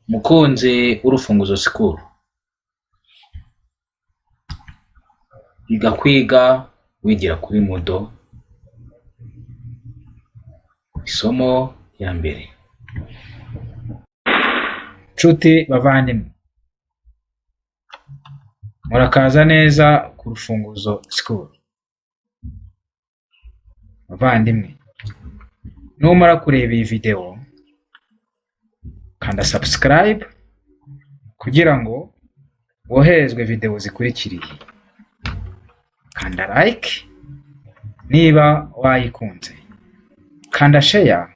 Mukunzi w'urufunguzo school, iga kwiga wigira kuri Moodle. Isomo ya mbere. Nshuti bavandimwe, murakaza neza ku rufunguzo school. Bavandimwe, numara kureba iyi video, kanda subscribe kugira ngo woherezwe video zikurikiriye. Kanda like niba wayikunze. Kanda share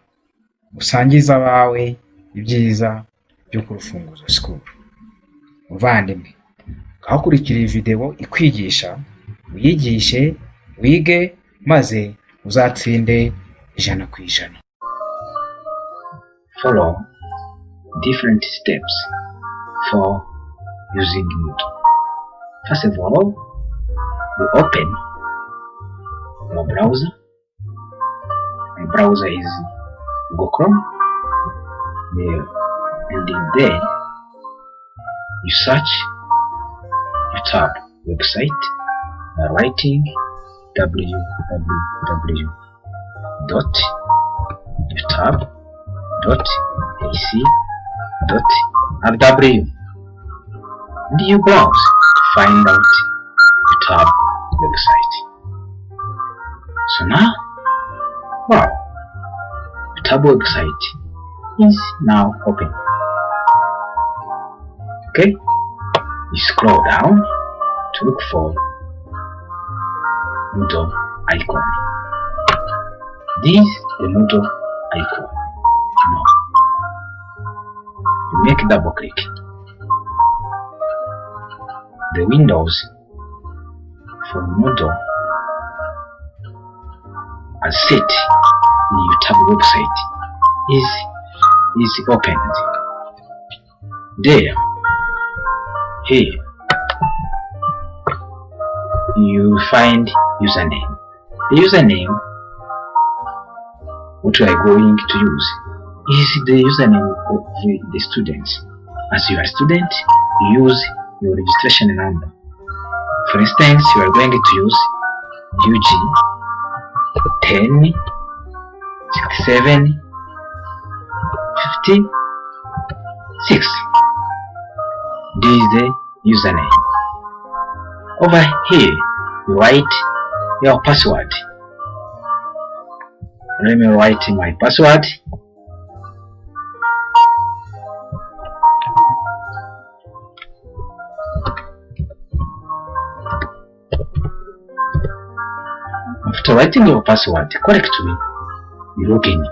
usangiza abawe ibyiza byo ku rufunguzo school. Bavandimwe, gakurikira iyi video ikwigisha, wiyigishe, wige maze uzatsinde 100%. Follow different steps for using Moodle. First of all, you open your browser. My browser is Google Chrome. There, and in there you search, you tab website, writing www.youtube.ac.rw, and you browse to find out the tab website. So now, wow, the tab website is now open. Okay, you scroll down to look for Moodle icon. This is the Moodle icon. Now, you make double click. The windows for Moodle as set in your tab website is opened. There, here, you find username. The username what we are going to use is the username of the students. As you are a student, you use your registration number. For instance, you are going to use UG 10 67 56. This is the username. Over here, you write your password. Let me write my password. After writing your password correctly, you log in.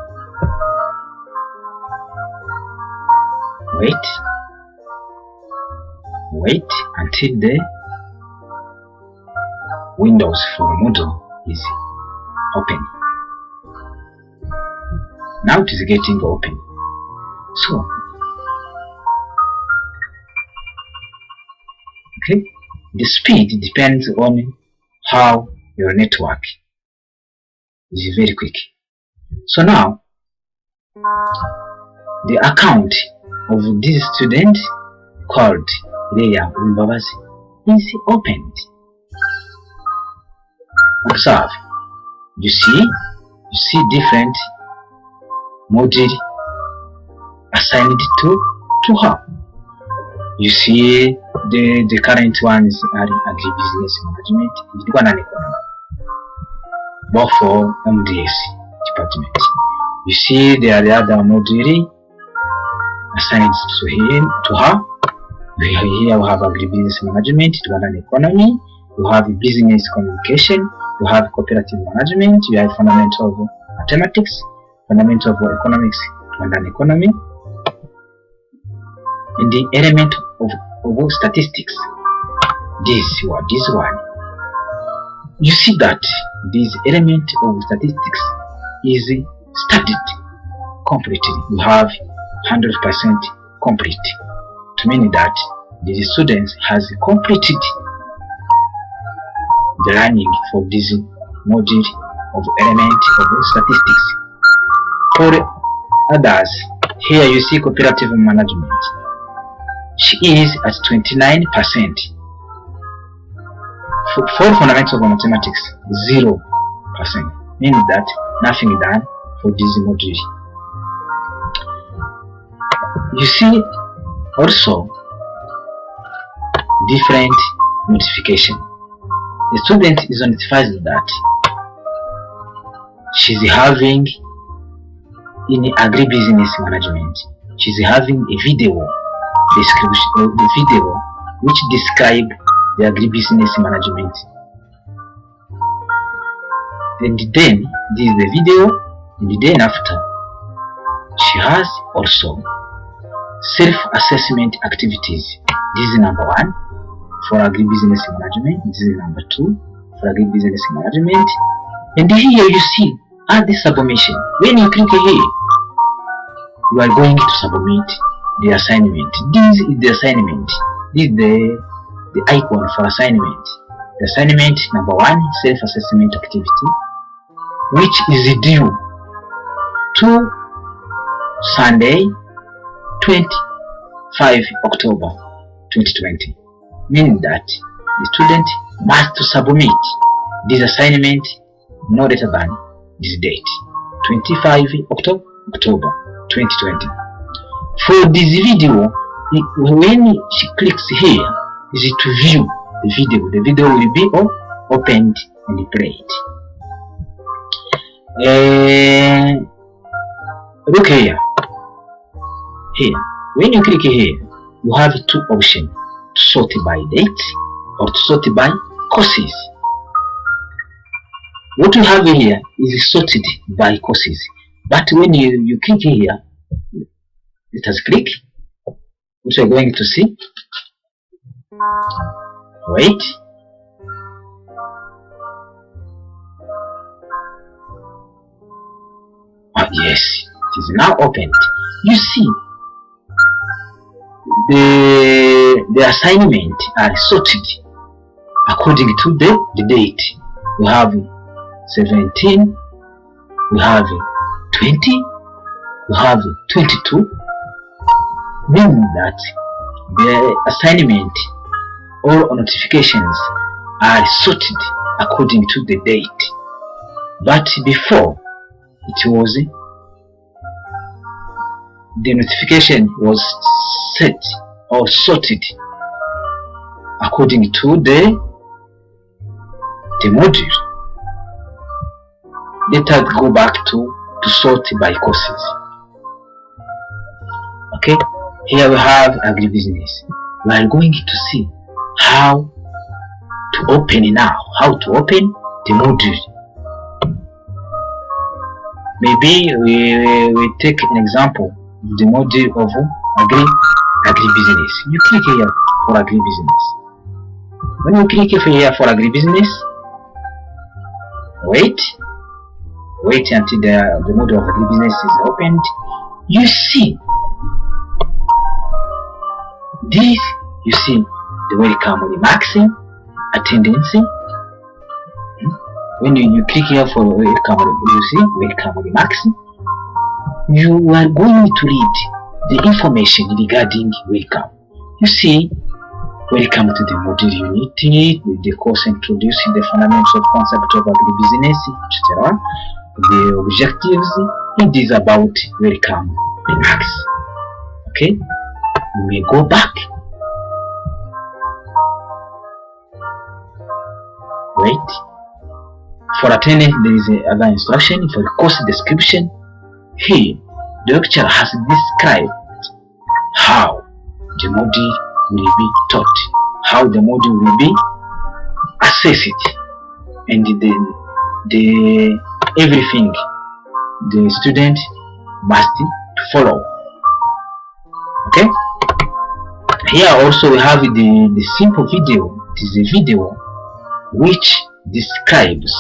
Wait until the windows for Moodle is open. Now it is getting open. So, okay, the speed depends on how your network is very quick. So now, the account of this student called Reba is opened. Observe. You see different modules assigned to her. You see the current ones are agribusiness management, and economy, both for MDS department. You see there are the other module assigned to her. Here we have agribusiness management, and economy. You have business communication. You have cooperative management. You have fundamental of mathematics, fundamental of economics, and an economy. In the element of statistics, this one. You see that this element of statistics is studied completely. You have 100% complete, to mean that the students has completed the learning for this module of element of statistics. For others, here you see cooperative management. she is at 29%. For fundamentals of mathematics, 0%, meaning that nothing done for this module. You see also different notification. The student is notified that she's having in agribusiness management, she's having a video description, the video which describe the agribusiness management. And then this is the video, and then after she has also self-assessment activities. This is number 1 for agribusiness management. This is number 2 for agribusiness management. And here you see at the submission. When you click here, you are going to submit the assignment. This is the assignment. This is the icon for assignment. The assignment number 1, self-assessment activity, which is due to Sunday, 25 October 2020, meaning that the student must submit this assignment no later than this date, 25 October 2020. For this video, when she clicks here, is to view the video. The video will be opened and played. Look here. Here, when you click here, you have 2 options: to sort by date or to sort by courses. What you have here is sorted by courses, but when you click here, it has click. What you are going to see? Wait. Yes, it is now opened. You see, the assignment are sorted according to the date. We have 17, we have 20, we have 22, meaning that the assignment or notifications are sorted according to the date. But before, it was the notification was set or sorted according to the module. Let us go back to sort by courses. Okay, here we have agribusiness. We are going to see how to open now, how to open the module. Maybe we take an example of the module of agribusiness. You click here for agribusiness. When you click here for agribusiness, wait until the module of agribusiness is opened. You see this. You see the welcome remarks, attendance. When you click here for welcome, you see welcome remarks. You are going to read the information regarding welcome. You see, welcome to the module unit. The course introduces the fundamentals of concept of agribusiness, etc. The objectives. It is about welcome remarks. Okay, you may go back. Wait. For attendance, there is another instruction for the course description. Here, the lecturer has described how the module will be taught, how the module will be assessed, and the everything the student must follow. Okay. Here also we have the simple video. It is a video which describes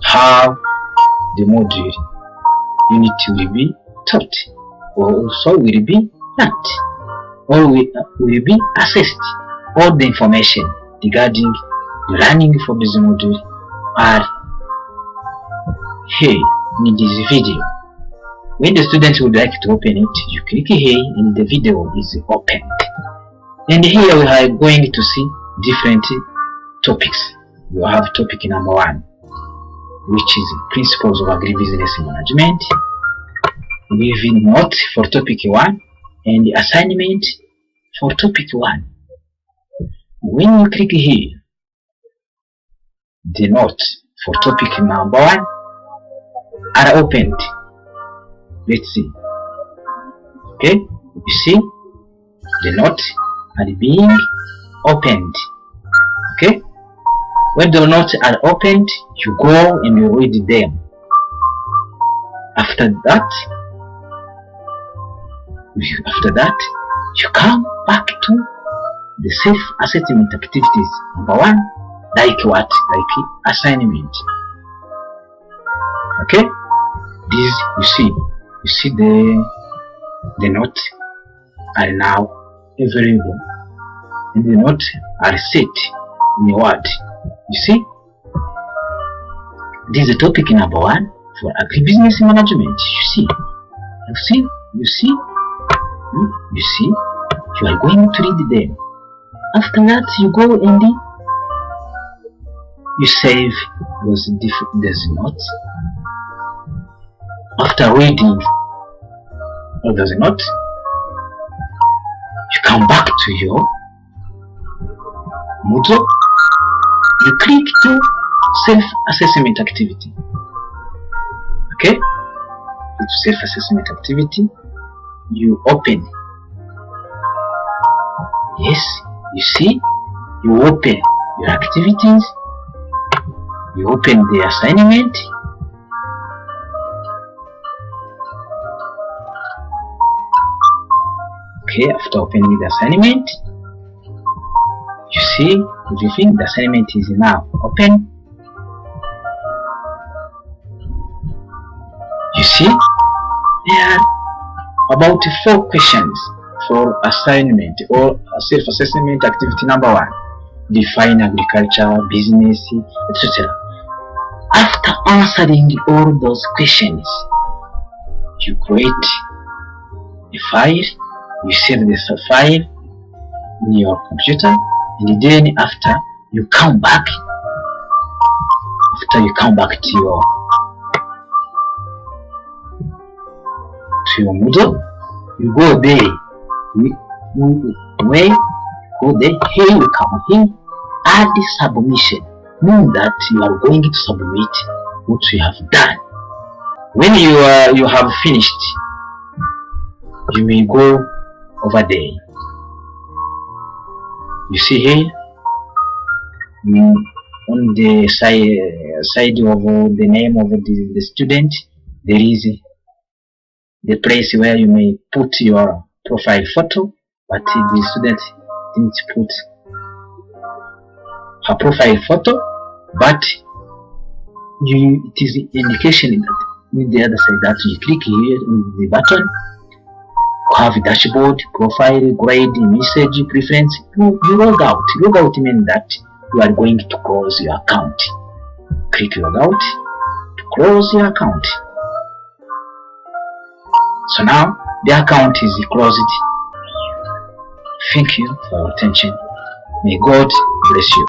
how the module unit will be taught, or also will be learned, or will be assessed. All the information regarding the learning for this module are here in this video. When the student would like to open it, you click here and the video is opened. And here we are going to see different topics. You have topic number 1, which is principles of agribusiness management, with note for topic 1 and assignment for topic 1. When you click here, the notes for topic number 1 are opened. Let's see. Okay, you see the notes are being opened. Okay, when the notes are opened, you go and you read them. After that, you come back to the self-assessment activities. Number 1, like what? Like assignment. Okay, this you see the notes are now available, and the notes are set in a word. You see, this is topic number 1 for agribusiness management. You see, you are going to read them. After that, you go and you save those notes. After reading all those notes, you come back to your Moodle. You click to self-assessment activity. Okay, to self-assessment activity, you open. Yes, you see, you open your activities, you open the assignment. Okay, after opening the assignment, you see everything. The assignment is now open. You see, there are about 4 questions for assignment or self-assessment activity number 1. Define agriculture, business, etc. After answering all those questions, you create a file. You save this file in your computer, and then after you come back to your Moodle, you go there. Here you come here, add submission, meaning that you are going to submit what you have done. When you have finished, you may go over there. You see here on the side of the name of the student, there is the place where you may put your profile photo, but the student didn't put her profile photo, but it is indication that in the other side that you click here on the button, have dashboard, profile, grade, message, preference. You log out. Log out means that you are going to close your account. Click log out to close your account. So now the account is closed. Thank you for your attention. May God bless you.